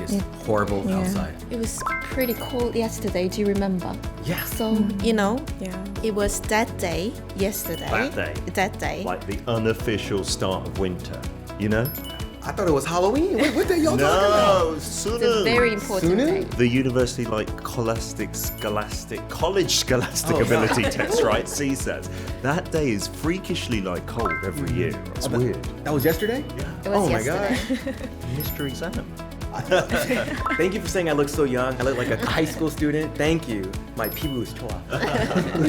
It's horrible outside. It was pretty cold yesterday, do you remember? Yeah. So, you know, Yeah. it was that day yesterday. That day. Like the unofficial start of winter, you know? I thought it was Halloween. What day y'all talking about? No, It's a Sunung. very important Sunung? day. The university college scholastic ability test, right? CSAT. That day is freakishly like cold every year. It's weird. That was yesterday? It was Oh my yesterday. Mystery exam. Thank you for saying I look so young. I look like a high school student. Thank you. My pibu is 좋아.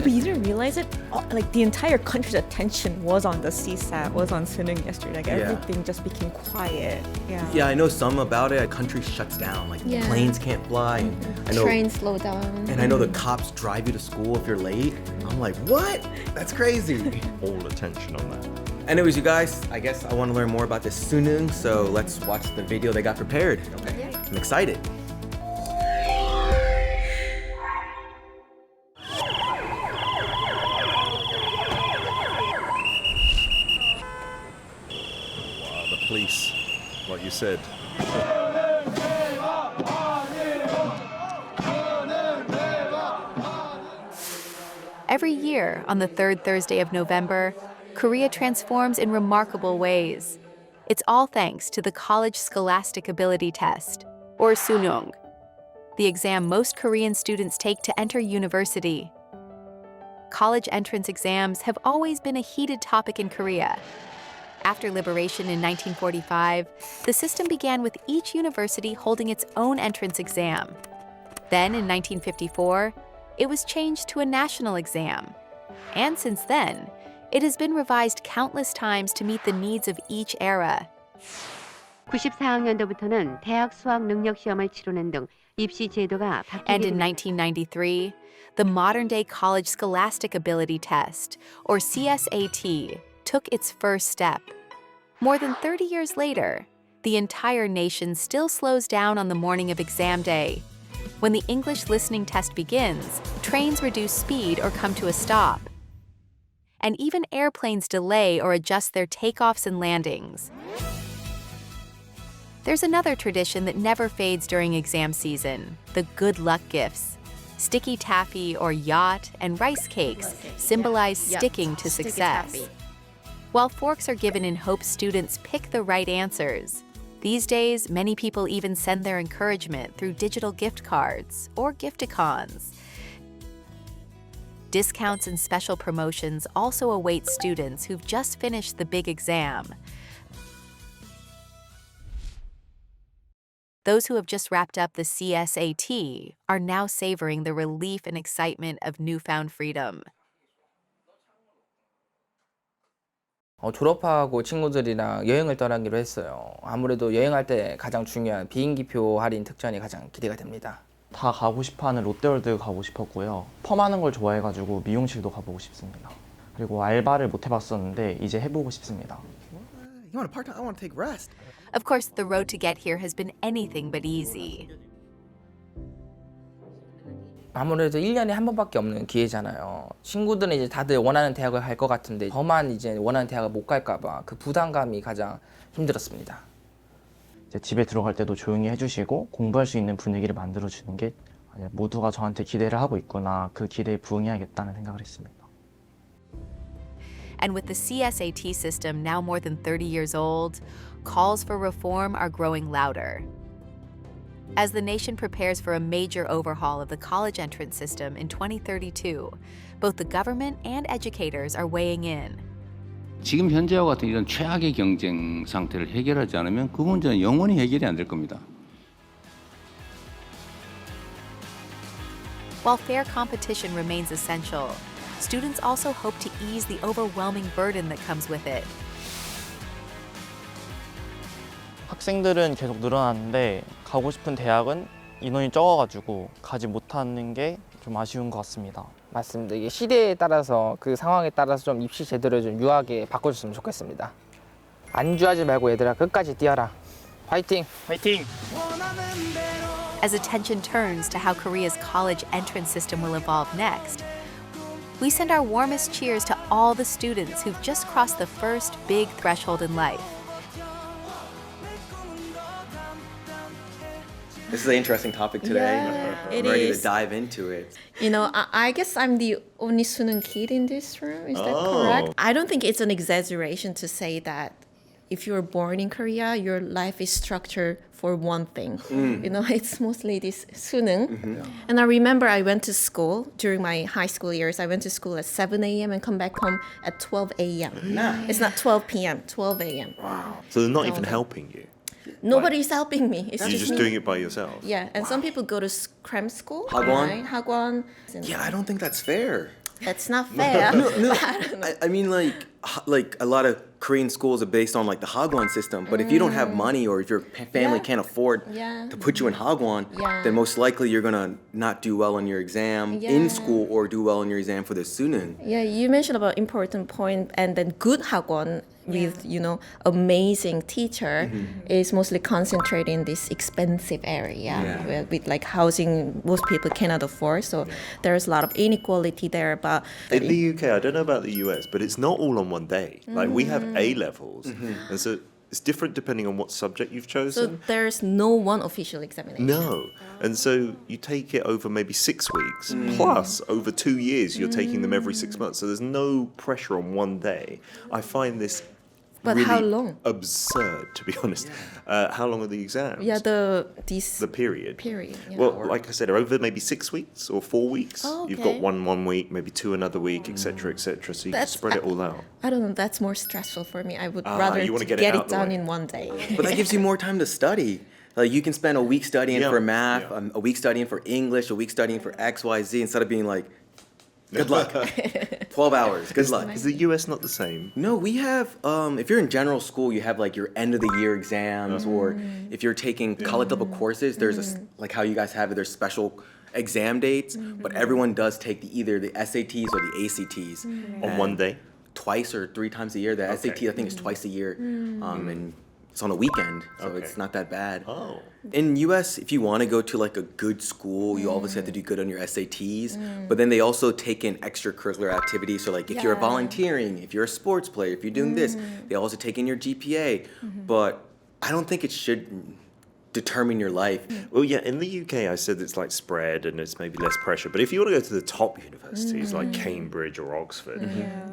But you didn't realize it? Like the entire country's attention was on the CSAT, was on 수능 yesterday. Like Yeah. everything just became quiet. Yeah. Yeah, I know some about it. A country shuts down. Like Yeah. planes can't fly. And I know, Train slow down. and I know the cops drive you to school if you're late. I'm like, what? That's crazy. All attention on that. Anyways, you guys, I guess I want to learn more about this Sunung, so let's watch the video they got prepared. Okay. I'm excited. The police, like you said. Every year, on the third Thursday of November, Korea transforms in remarkable ways. It's all thanks to the College Scholastic Ability Test, or Sunung, the exam most Korean students take to enter university. College entrance exams have always been a heated topic in Korea. After liberation in 1945, the system began with each university holding its own entrance exam. Then, in 1954, it was changed to a national exam. And since then, it has been revised countless times to meet the needs of each era. 94학년도부터는 대학 수학 능력 시험을 치르는 등 입시 제도가 And in 바뀌게 1993, the modern-day College Scholastic Ability Test, or CSAT, took its first step. More than 30 years later, the entire nation still slows down on the morning of exam day. When the English listening test begins, trains reduce speed or come to a stop. And even airplanes delay or adjust their takeoffs and landings. There's another tradition that never fades during exam season, the good luck gifts. Sticky taffy or yacht and rice cakes symbolize sticking to Sticky success. taffy. While forks are given in hopes students pick the right answers, these days many people even send their encouragement through digital gift cards or gifticons. Discounts and special promotions also await students who've just finished the big exam. Those who have just wrapped up the CSAT are now savoring the relief and excitement of newfound freedom. 졸업하고 친구들이랑 여행을 떠나기로 했어요. 아무래도 여행할 때 가장 중요한 비행기표 할인 특전이 가장 기대가 됩니다. 다 가고 싶어하는 롯데월드 가고 싶었고요. 펌하는 걸 좋아해가지고 미용실도 가보고 싶습니다. 그리고 알바를 못 해봤었는데 이제 해보고 싶습니다. You want a part-time? I want to take rest. Of course, the road to get here has been anything but easy. 아무래도 1년에 한 번밖에 없는 기회잖아요. 친구들은 이제 다들 원하는 대학을 갈 것 같은데 저만 이제 원하는 대학을 못 갈까 봐 그 부담감이 가장 힘들었습니다. 이제 집에 들어갈 때도 조용히 해주시고 공부할 수 있는 분위기를 만들어주는 게 모두가 저한테 기대를 하고 있구나, 그 기대에 부응해야겠다는 생각을 했습니다. And with the CSAT system now more than 30 years old, calls for reform are growing louder. As the nation prepares for a major overhaul of the college entrance system in 2032, both the government and educators are weighing in. 지금 현재와 같은 이런 최악의 경쟁 상태를 해결하지 않으면 그 문제는 영원히 해결이 안 될 겁니다. While fair competition remains essential, students also hope to ease the overwhelming burden that comes with it. 학생들은 계속 늘어나는데 가고 싶은 대학은 인원이 적어가지고 가지 못하는 게 좀 아쉬운 것 같습니다. 맞습니다. 이게 시대에 따라서 그 상황에 따라서 좀 입시 제도를 좀 유하게 바꿔줬으면 좋겠습니다. 안주하지 말고 얘들아 끝까지 뛰어라. 화이팅! 화이팅! As attention turns to how Korea's college entrance system will evolve next, we send our warmest cheers to all the students who've just crossed the first big threshold in life. This is an interesting topic today. Yeah, I'm it ready is. to dive into it. You know, I guess I'm the only Sunung kid in this room. Is that Oh. correct? I don't think it's an exaggeration to say that if you're born in Korea, your life is structured for one thing. You know, it's mostly this Sunung. And I remember I went to school during my high school years. I went to school at 7 a.m. and come back home at 12 a.m. It's not 12 p.m., 12 a.m. So they're not even helping you. Nobody's helping me. It's You're just me. doing it by yourself. Yeah, and some people go to cram school. Hagwon? Right? Hagwon. Yeah, I don't think that's fair. That's not fair. I mean, like a lot of Korean schools are based on like the Hagwon system. But if you don't have money or if your family Yeah. can't afford Yeah. to put you in Hagwon, Yeah. then most likely you're gonna not do well on your exam in Yeah. school or do well on your exam for the Sunung. Yeah, you mentioned about important point, and then good hagwon with amazing teacher is mostly concentrated in this expensive area with like housing most people cannot afford. So there's a lot of inequality there. But In the UK, I don't know about the US, but it's not all on one day. Like we have A levels, and so it's different depending on what subject you've so chosen. there's no one official examination. No. And so you take it over maybe 6 weeks, plus over 2 years, you're taking them every 6 months. So there's no pressure on one day. I find this But really how long? absurd, to be honest. How long are the exams? Yeah, the period. period. Yeah. Well, like I said, over maybe 6 weeks or 4 weeks. Oh, You've got okay. one week, maybe two another week, etc., etc. So you can That's- spread it all out. I don't know. That's more stressful for me. I would rather you wanna get it out the done way. in one day. But that gives you more time to study. Like you can spend a week studying Yeah, for math, yeah. a week studying for English, a week studying for X, Y, Z, instead of being like, good luck, 12 hours, good luck. Is the US not the same? No, we have, if you're in general school, you have like your end of the year exams, or if you're taking college level courses, there's like how you guys have it, there's special exam dates, but everyone does take either the SATs or the ACTs. On one day? Twice or 3 times a year. The SAT, I think, is twice a year. And it's on a weekend, so Okay. it's not that bad. Oh. In US, if you want to go to like a good school, you obviously have to do good on your SATs. But then they also take in extracurricular activities. So like if you're volunteering, if you're a sports player, if you're doing this, they also take in your GPA. But I don't think it should determine your life. Well, yeah, in the UK, I said it's like spread and it's maybe less pressure. But if you want to go to the top universities like Cambridge or Oxford,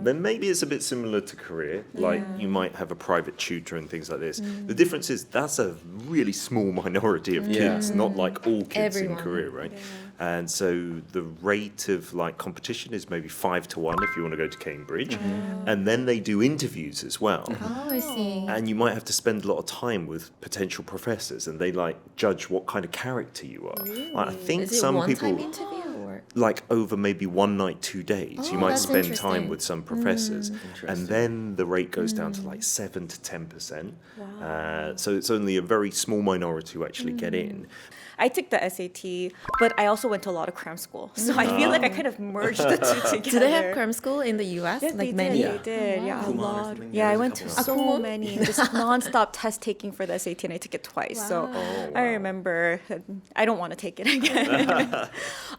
then maybe it's a bit similar to Korea. Like you might have a private tutor and things like this. The difference is that's a really small minority of kids, not like all kids Everyone. in Korea, right? And so the rate of like competition is maybe 5 to 1 if you want to go to Cambridge. And then they do interviews as well. Oh, I see. And you might have to spend a lot of time with potential professors, and they like judge what kind of character you are. Like, I think Is it some one-time people, interview or? like over maybe 1 night, 2 days, you Oh, might that's spend interesting. time with some professors, and then the rate goes down to like 7 to 10%. So it's only a very small minority who actually get in. I took the SAT, but I also went to a lot of cram school. So I feel like I kind of merged the two together. Do they have cram school in the US? Yes, like they many? did. They did. Yeah, a Kumon or lot. something? Yeah, I There's a went to couple. so Kumon? many. Just nonstop test taking for the SAT, and I took it twice. So I remember. I don't want to take it again.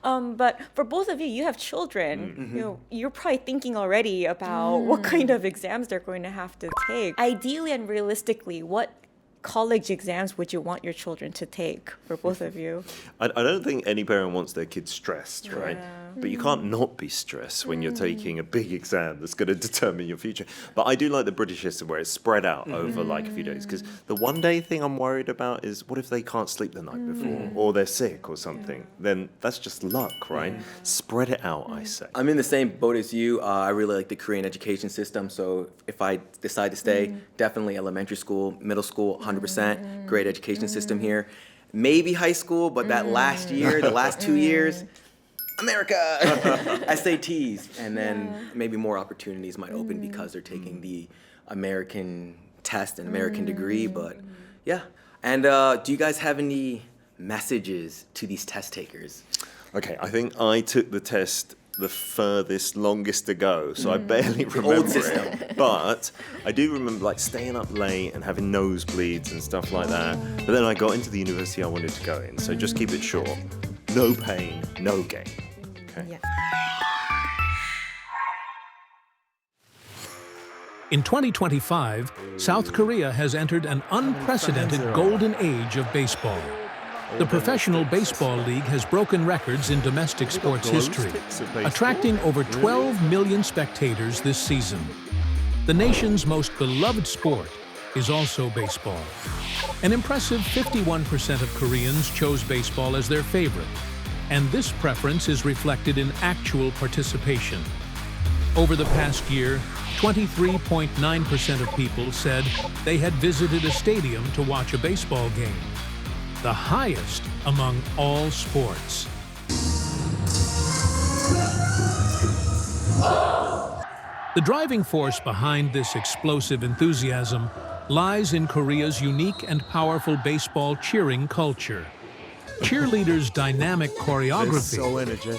But for both of you, you have children. You know, you're probably thinking already about what kind of exams they're going to have to take. Ideally and realistically, what college exams would you want your children to take for both of you? I don't think any parent wants their kids stressed, right? But you can't not be stressed when you're taking a big exam that's going to determine your future. But I do like the British system where it's spread out over like a few days. Because the one day thing I'm worried about is what if they can't sleep the night before or they're sick or something? Then that's just luck, right? Spread it out, I say. I'm in the same boat as you. I really like the Korean education system. So if I decide to stay, definitely elementary school, middle school, 100%. Great education system here. Maybe high school, but that last year, the last 2 years, America! SATs. And then maybe more opportunities might open because they're taking the American test and American degree. But yeah. And do you guys have any messages to these test takers? Okay, I think I took the test the furthest, longest ago, so I barely remember system. it. But I do remember like staying up late and having nosebleeds and stuff like that. But then I got into the university I wanted to go in, so just keep it short. No pain, no gain. Okay. Yeah. In 2025, South Korea has entered an unprecedented golden age of baseball. The Professional Baseball League has broken records in domestic sports history, attracting over 12 million spectators this season. The nation's most beloved sport is also baseball. An impressive 51% of Koreans chose baseball as their favorite, and this preference is reflected in actual participation. Over the past year, 23.9% of people said they had visited a stadium to watch a baseball game, the highest among all sports. The driving force behind this explosive enthusiasm lies in Korea's unique and powerful baseball cheering culture. Cheerleaders' dynamic choreography,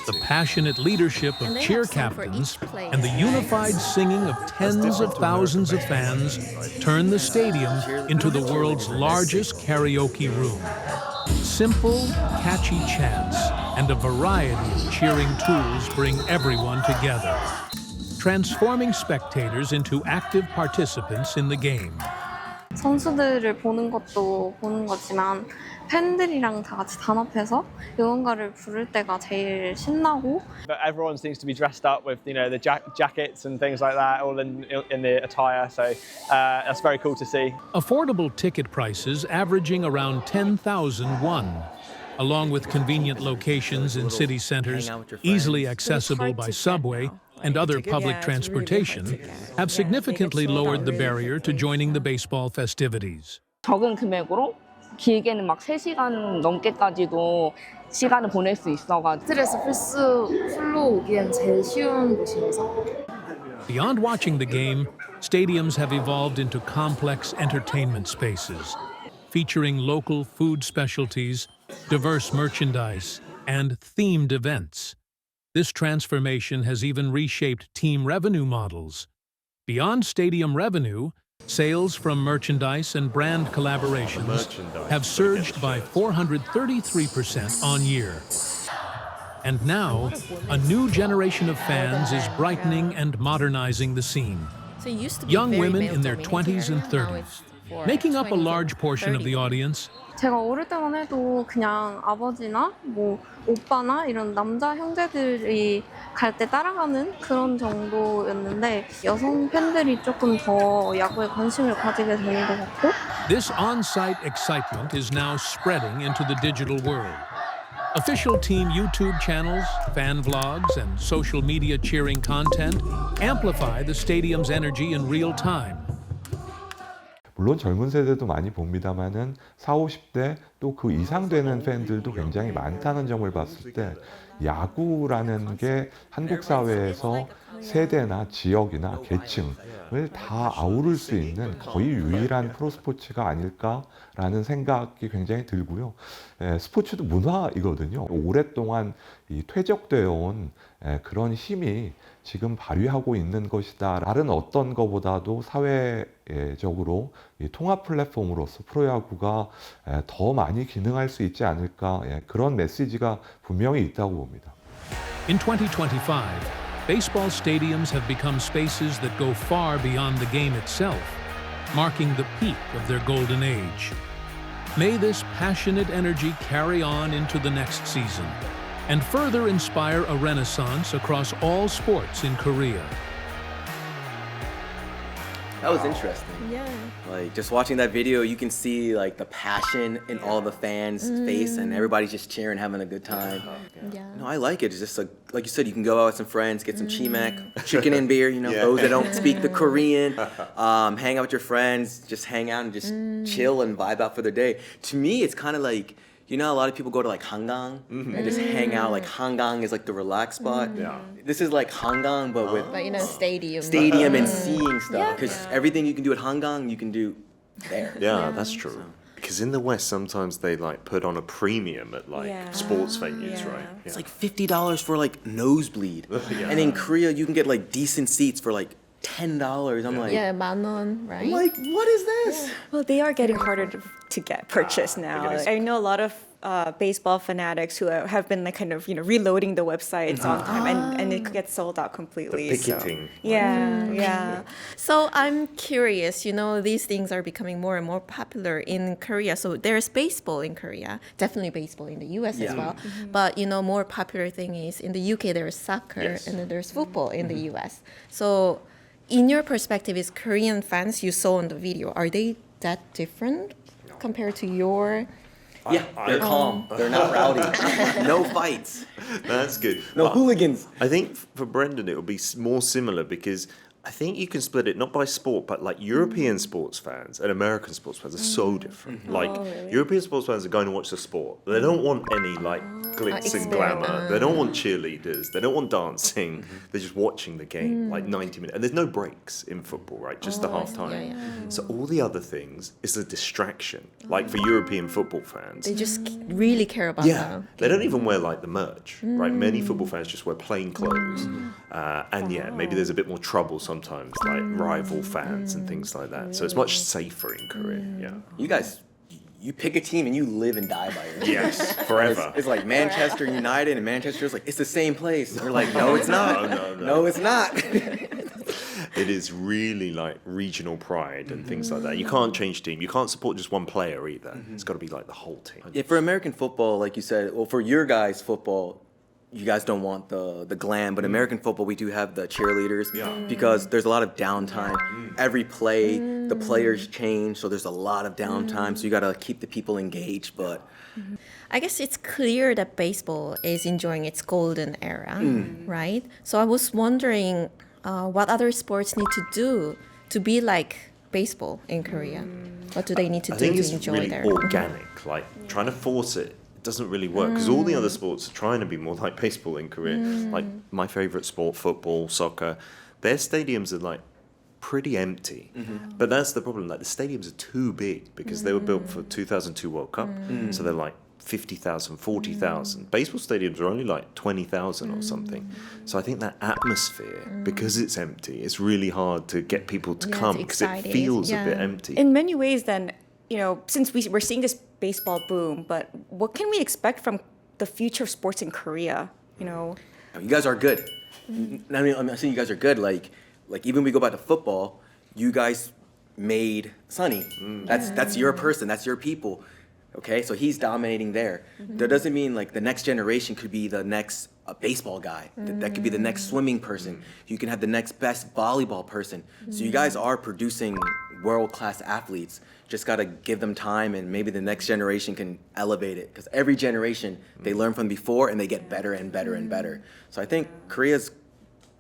the passionate leadership of cheer captains, and the unified singing of tens of thousands of fans turn the stadium into the world's largest karaoke room. Simple, catchy chants and a variety of cheering tools bring everyone together, transforming spectators into active participants in the game. 선수들을 보는 것도 보는 거지만 팬들이랑 다 같이 단합해서 응원가를 부를 때가 제일 신나고. But everyone seems to be dressed up with, the jackets and things like that, all in the attire. So that's very cool to see. Affordable ticket prices averaging around 10,000 won, along with convenient locations in city centers, easily accessible by subway and other public transportation, have significantly lowered the barrier to joining the baseball festivities. 적은 금액으로 길게는 막 3시간 넘게까지도 시간을 보낼 수 있어가지고 스트레스 풀로 오기엔 제일 쉬운 곳이어서. Beyond watching the game, stadiums have evolved into complex entertainment spaces, featuring local food specialties, diverse merchandise, and themed events. This transformation has even reshaped team revenue models. Beyond stadium revenue, sales from merchandise and brand collaborations have surged by 433% on year. And now, a new generation of fans is brightening and modernizing the scene. Young women in their 20s and 30s, making up a large portion of the audience. 제가 어릴 때만 해도 그냥 아버지나 뭐 오빠나 이런 남자 형제들이 갈 때 따라가는 그런 정도였는데 여성 팬들이 조금 더 야구에 관심을 가지게 되는 것 같고. This on-site excitement is now spreading into the digital world. Official team YouTube channels, fan vlogs, and social media cheering content amplify the stadium's energy in real time. 물론 젊은 세대도 많이 봅니다만은 40, 50대 또 그 이상 되는 팬들도 굉장히 많다는 점을 봤을 때 야구라는 게 한국 사회에서 세대나 지역이나 계층을 다 아우를 수 있는 거의 유일한 프로스포츠가 아닐까라는 생각이 굉장히 들고요. 스포츠도 문화이거든요. 오랫동안 이 퇴적되어 온 그런 힘이 지금 발휘하고 있는 것이다. 다른 어떤 것보다도 사회적으로 이 통합 플랫폼으로서 프로야구가 더 많이 기능할 수 있지 않을까, 그런 메시지가 분명히 있다고 봅니다. In 2025, baseball stadiums have become spaces that go far beyond the game itself, marking the peak of their golden age. May this passionate energy carry on into the next season and further inspire a renaissance across all sports in Korea. That was interesting. Yeah. Like just watching that video, you can see like the passion in all the fans' face, and everybody's just cheering, having a good time. Yeah. No, I like it. It's just like you said, you can go out with some friends, get some chimak, chicken and beer. Those that don't speak the Korean, hang out with your friends, just hang out and just chill and vibe out for the day. To me, it's kind of like, a lot of people go to like hangang and just hang out. Like hangang is like the relaxed spot. This is like hangang, but with stadium and seeing stuff. Because everything you can do at hangang, you can do there. Yeah, that's true. Because in the West, sometimes they like put on a premium at like sports venues, right? Yeah. It's like $50 for like nosebleed, and in Korea you can get like decent seats for like $10. I'm like, 만원, right? I'm like, what is this? Well, they are getting harder to get purchased now. I know a lot of baseball fanatics who have been like kind of reloading the websites on time, and it gets sold out completely. The picketing. So. Yeah. So I'm curious, these things are becoming more and more popular in Korea. So there's baseball in Korea, definitely baseball in the US as well. But, more popular thing is in the UK, there's soccer and then there's football in the US. So in your perspective, is Korean fans you saw in the video, are they that different compared to your... Yeah, they're calm. They're not rowdy. No fights. That's good. No hooligans. I think for Brendan it will be more similar because I think you can split it not by sport, but like European sports fans and American sports fans are so different. Like European sports fans are going to watch the sport. They don't want any like glitz and glamour. They don't want cheerleaders. They don't want dancing. They're just watching the game like 90 minutes. And there's no breaks in football, right? Just the half time. So all the other things is a distraction. Like for European football fans. They just really care about that. They don't even wear like the merch, right? Many football fans just wear plain clothes. And maybe there's a bit more trouble sometimes, like rival fans and things like that. So it's much safer in Korea. Yeah. You guys, you pick a team and you live and die by it. Yes, forever. It's like Manchester United, and Manchester's like, it's the same place. And we're like, no, it's not. No, it's not. It is really like regional pride and things like that. You can't change team. You can't support just one player either. It's got to be like the whole team. Yeah, for American football, like you said, well, for your guys' football, you guys don't want the glam, but American football, we do have the cheerleaders because there's a lot of downtime. Every play, the players change, so there's a lot of downtime, so you got to keep the people engaged, but... I guess it's clear that baseball is enjoying its golden era, right? So I was wondering what other sports need to do to be like baseball in Korea? What do they need to do to enjoy really their... organic, like trying to force it doesn't really work because all the other sports are trying to be more like baseball in Korea. Like my favorite sport, football, soccer, their stadiums are like pretty empty. But that's the problem. Like the stadiums are too big because they were built for 2002 World Cup. So they're like 50,000, 40,000. Baseball stadiums are only like 20,000 or something. So I think that atmosphere, because it's empty, it's really hard to get people to come because it feels a bit empty. In many ways, then, since we're seeing this baseball boom, but what can we expect from the future of sports in Korea? You guys are good. I mean, I'm saying you guys are good. Like even we go back to football, you guys made Sonny. That's your person. That's your people. Okay, so he's dominating there. That doesn't mean like the next generation could be the next baseball guy. That could be the next swimming person. You can have the next best volleyball person. So you guys are producing world-class athletes. Just got to give them time, and maybe the next generation can elevate it. Because every generation, they learn from before, and they get better and better and better. So I think Korea's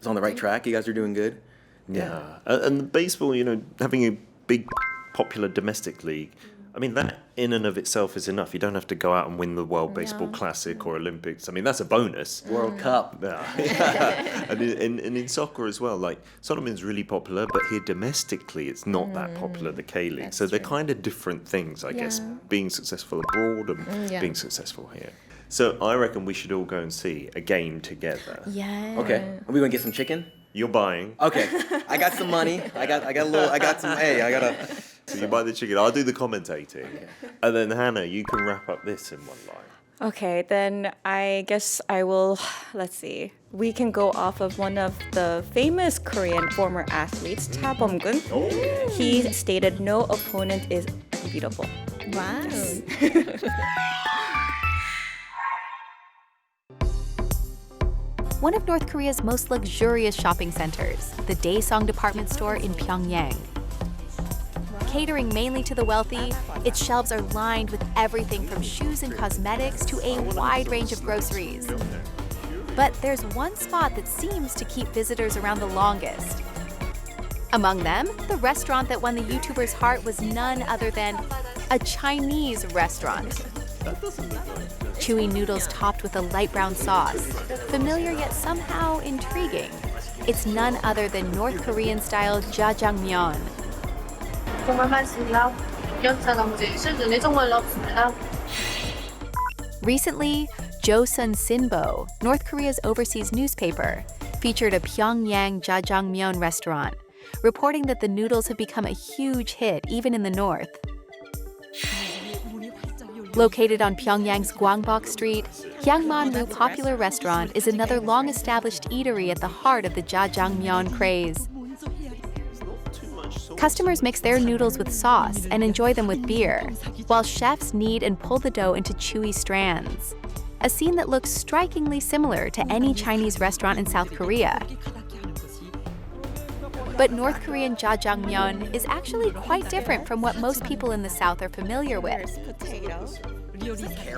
on the right track. You guys are doing good. Yeah. And baseball, having a big, popular domestic league, I mean, that in and of itself is enough. You don't have to go out and win the World Baseball Classic or Olympics. I mean, that's a bonus. World Cup. And in soccer as well, like, Solomon's really popular, but here domestically, it's not that popular, the K-League. So they're kind of different things, I guess, being successful abroad and being successful here. So I reckon we should all go and see a game together. Yeah. Okay. Are we going to get some chicken? You're buying. Okay. I got some money. So you buy the chicken, I'll do the commentating. And then Hannah, you can wrap up this in one line. Okay, then I guess I will, let's see. We can go off of one of the famous Korean former athletes, Cha Bum-gun. He stated, "No opponent is unbeatable." Wow. One of North Korea's most luxurious shopping centers, the Daesung department store in Pyongyang. Catering mainly to the wealthy, its shelves are lined with everything from shoes and cosmetics to a wide range of groceries. But there's one spot that seems to keep visitors around the longest. Among them, the restaurant that won the YouTuber's heart was none other than a Chinese restaurant. Chewy noodles topped with a light brown sauce, familiar yet somehow intriguing. It's none other than North Korean-style Jajangmyeon. Recently, Joseon Sinbo, North Korea's overseas newspaper, featured a Pyongyang Jajangmyeon restaurant, reporting that the noodles have become a huge hit even in the north. Located on Pyongyang's Gwangbok Street, Hyangmanmu Popular Restaurant is another long-established eatery at the heart of the Jjajangmyeon craze. Customers mix their noodles with sauce and enjoy them with beer, while chefs knead and pull the dough into chewy strands. A scene that looks strikingly similar to any Chinese restaurant in South Korea. But North Korean jjajangmyeon is actually quite different from what most people in the South are familiar with.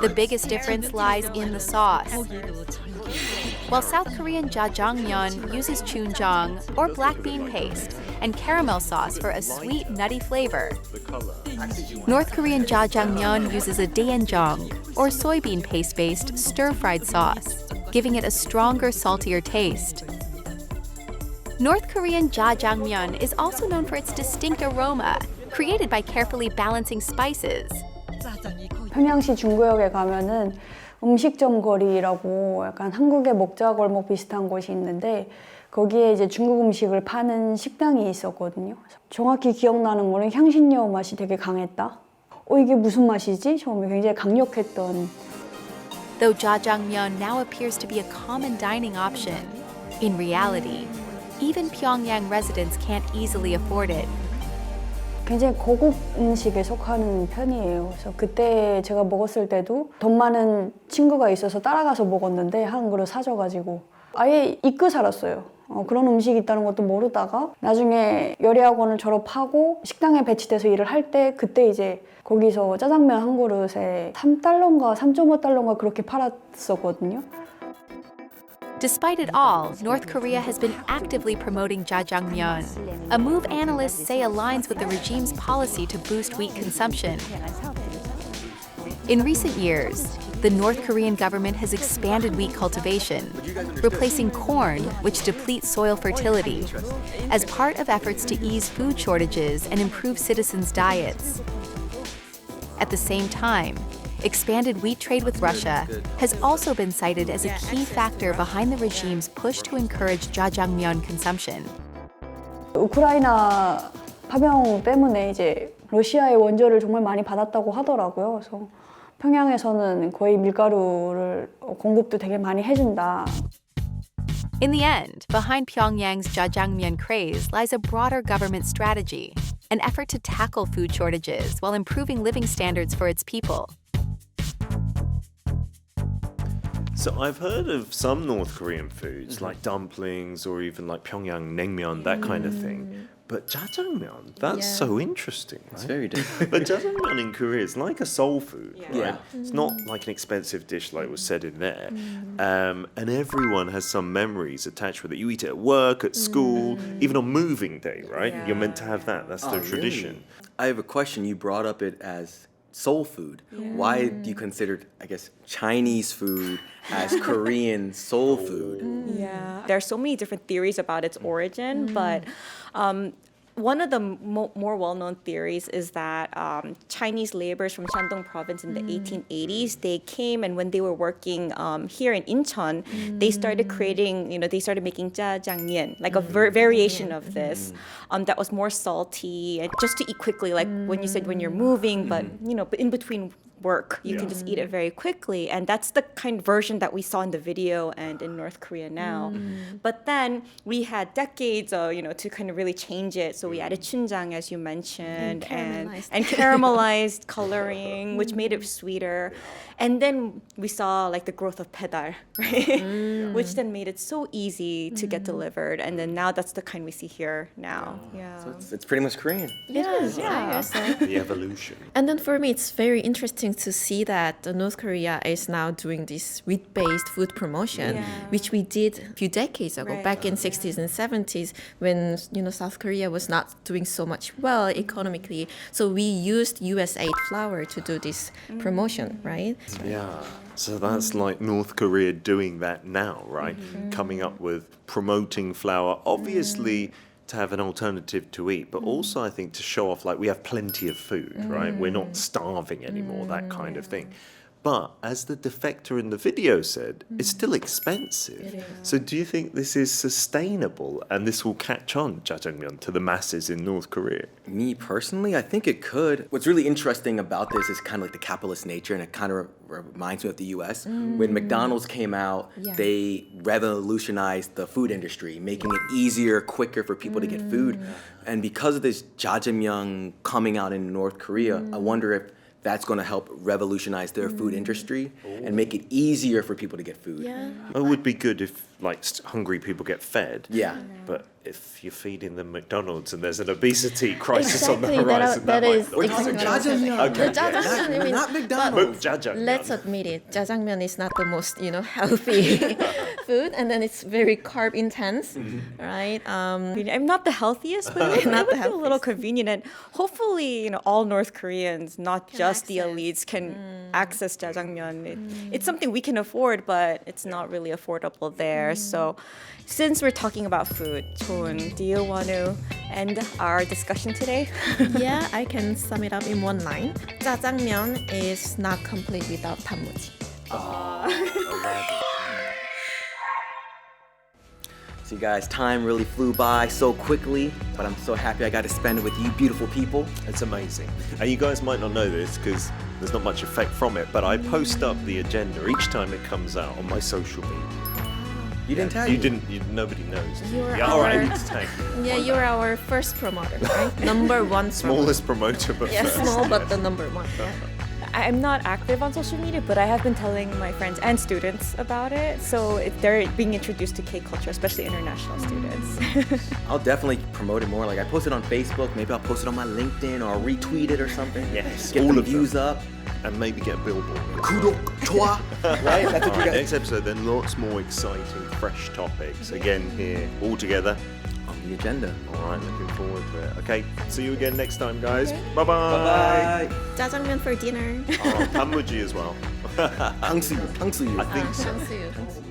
The biggest difference lies in the sauce. While South Korean jjajangmyeon uses chunjang, or black bean paste, and caramel sauce for a sweet, nutty flavor, North Korean jjajangmyeon uses a doenjang, or soybean paste-based stir-fried sauce, giving it a stronger, saltier taste. North Korean jjajangmyeon is also known for its distinct aroma, created by carefully balancing spices. 평양시 중구역에 가면은 음식점 거리라고 약간 한국의 먹자골목 비슷한 곳이 있는데 거기에 이제 중국 음식을 파는 식당이 있었거든요. 정확히 기억나는 거는 향신료 맛이 되게 강했다. 이게 무슨 맛이지? 처음에 굉장히 강력했던. Though jjajangmyeon now appears to be a common dining option, in reality, even Pyongyang residents can't easily afford it. 굉장히 고급 음식에 속하는 편이에요. 그래서 그때 제가 먹었을 때도 돈 많은 친구가 있어서 따라가서 먹었는데 한 그릇 사줘가지고 아예 잊고 살았어요. 그런 음식이 있다는 것도 모르다가 나중에 요리학원을 졸업하고 식당에 배치돼서 일을 할 때 그때 이제 거기서 짜장면 한 그릇에 3달러인가 3.5달러인가 그렇게 팔았었거든요. Despite it all, North Korea has been actively promoting jjajangmyeon, a move analysts say aligns with the regime's policy to boost wheat consumption. In recent years, the North Korean government has expanded wheat cultivation, replacing corn, which depletes soil fertility, as part of efforts to ease food shortages and improve citizens' diets. At the same time, expanded wheat trade with Russia has also been cited as a key factor behind the regime's push to encourage jjajangmyeon consumption. 우크라이나 파병 때문에 이제 러시아의 원조를 정말 많이 받았다고 하더라고요. 그래서 평양에서는 거의 밀가루를 공급도 되게 많이 해준다. In the end, behind Pyongyang's jjajangmyeon craze lies a broader government strategy, an effort to tackle food shortages while improving living standards for its people. So I've heard of some North Korean foods like dumplings or even like Pyongyang naengmyeon, that kind of thing. But jjajangmyeon, that's so interesting, right? It's very different. But jjajangmyeon in Korea is like a soul food, right? Yeah. It's not like an expensive dish like was said in there. And everyone has some memories attached with it. You eat it at work, at school, even on moving day, right? Yeah. You're meant to have that. That's the tradition. I have a question. You brought up it as soul food. Why do you consider, I guess, Chinese food as Korean soul food? Yeah, there are so many different theories about its origin, but one of the more well-known theories is that Chinese laborers from Shandong province in the 1880s, they came and when they were working here in Incheon, they started creating, they started making jjajangmyeon, like a variation of this that was more salty and just to eat quickly, like when you said when you're moving, but but in between work, you can just eat it very quickly, and that's the kind of version that we saw in the video and in North Korea now. But then we had decades of to kind of really change it, so we added chunjang, as you mentioned, and caramelized coloring, which made it sweeter. And then we saw like the growth of pedal, right? Which then made it so easy to get delivered, and then now that's the kind we see here now. Yeah, So it's pretty much Korean. It is, yeah. The evolution. And then for me, it's very interesting to see that North Korea is now doing this wheat-based food promotion, which we did a few decades ago, back in 60s and 70s, when South Korea was not doing so much well economically. So we used USAID flour to do this promotion, right? Yeah, so that's like North Korea doing that now, right? Coming up with promoting flour, obviously to have an alternative to eat, but also I think to show off like we have plenty of food, right? We're not starving anymore, that kind of thing. But as the defector in the video said, it's still expensive. So do you think this is sustainable and this will catch on, jjajangmyeon, to the masses in North Korea? Me personally, I think it could. What's really interesting about this is kind of like the capitalist nature, and it kind of reminds me of the US. When McDonald's came out, they revolutionized the food industry, making it easier, quicker for people to get food. And because of this jjajangmyeon coming out in North Korea, I wonder if that's going to help revolutionize their food industry and make it easier for people to get food. It would be good if like hungry people get fed. Yeah. But if you're feeding them McDonald's and there's an obesity crisis on the Exactly, horizon, that might is not exactly work. Jjajangmyeon. The jjajangmyeon, I mean, Not McDonald's. Jjajangmyeon. let's admit it, jjajangmyeon is not the most, healthy food, and then it's very carb intense, right? I'm not the healthiest, but it would be a little convenient. And hopefully, all North Koreans, not just the elites, can access jjajangmyeon. It's something we can afford, but it's not really affordable there. So since we're talking about food, Choon, do you want to end our discussion today? Yeah, I can sum it up in one line. Jjajangmyeon is not complete without 단무지. So you guys, time really flew by so quickly, but I'm so happy I got to spend it with you beautiful people. It's amazing. And you guys might not know this because there's not much effect from it, but I post up the agenda each time it comes out on my social media. You didn't tag You me. didn't. Nobody knows. You're Yeah, all right, I our- need to tag you. Yeah, you're our first promoter, right? Number one Smallest promoter, but Yeah, first. small but the number one. Yeah. I'm not active on social media, but I have been telling my friends and students about it. So they're being introduced to K culture, especially international students. I'll definitely promote it more. Like I post it on Facebook, maybe I'll post it on my LinkedIn or retweet it or something. Yes, Get all the of them. views up. And maybe get a billboard. Kudok, chwa, right? That's what you got. Next episode, then lots more exciting, fresh topics. Again, here, all together On the agenda. All right, looking forward to it. Okay, see you again next time, guys. Bye-bye. Bye. Jjajangmyeon for dinner. Oh, 단무지 as well. 탕수육, 탕수육. I think so. 탕수육.